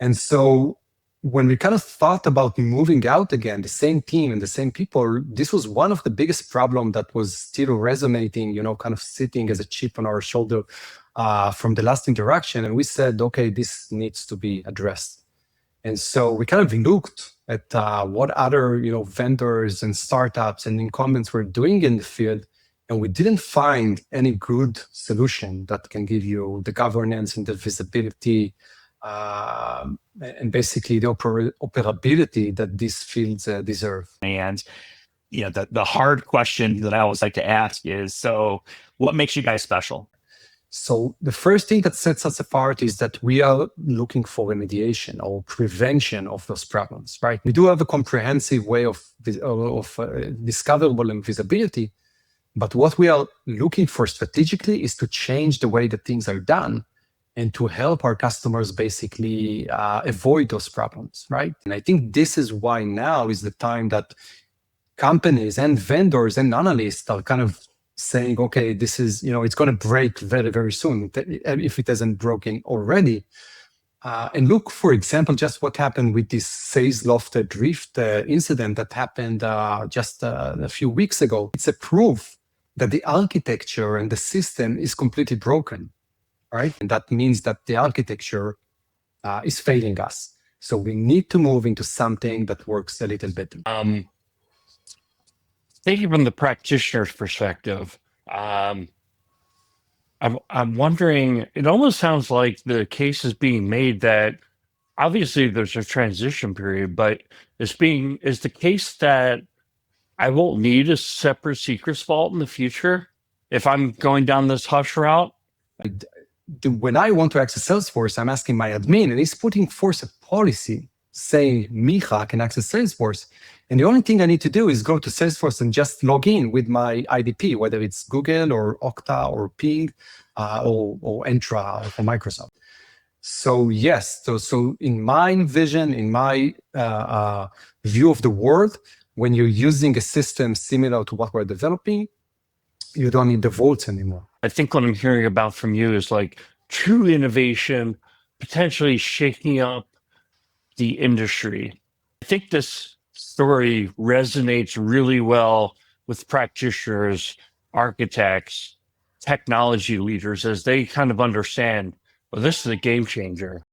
And so when we kind of thought about moving out again, the same team and the same people, this was one of the biggest problem that was still resonating, kind of sitting as a chip on our shoulder from the last interaction. And we said, okay, this needs to be addressed. And so we kind of looked at what other, vendors and startups and incumbents were doing in the field, and we didn't find any good solution that can give you the governance and the visibility and basically the operability that these fields deserve. And the hard question that I always like to ask is, so what makes you guys special? So the first thing that sets us apart is that we are looking for remediation or prevention of those problems, right? We do have a comprehensive way of discoverable and visibility, but what we are looking for strategically is to change the way that things are done and to help our customers basically avoid those problems, right? And I think this is why now is the time that companies and vendors and analysts are kind of saying, okay, this is, it's going to break very, very soon if it hasn't broken already. And look, for example, just what happened with this Sales Loft Drift incident that happened just a few weeks ago. It's a proof that the architecture and the system is completely broken, right? And that means that the architecture is failing us. So we need to move into something that works a little better. Thinking from the practitioner's perspective, I'm wondering, it almost sounds like the case is being made that obviously there's a transition period, but is the case that I won't need a separate secrets vault in the future if I'm going down this hush route? When I want to access Salesforce, I'm asking my admin, and he's putting forth a policy saying Micha can access Salesforce. And the only thing I need to do is go to Salesforce and just log in with my IDP, whether it's Google or Okta or Ping or Entra for Microsoft. So yes, so in my vision, in my view of the world, when you're using a system similar to what we're developing, you don't need the vaults anymore. I think what I'm hearing about from you is like true innovation, potentially shaking up the industry. I think this story resonates really well with practitioners, architects, technology leaders, as they kind of understand, well, this is a game changer.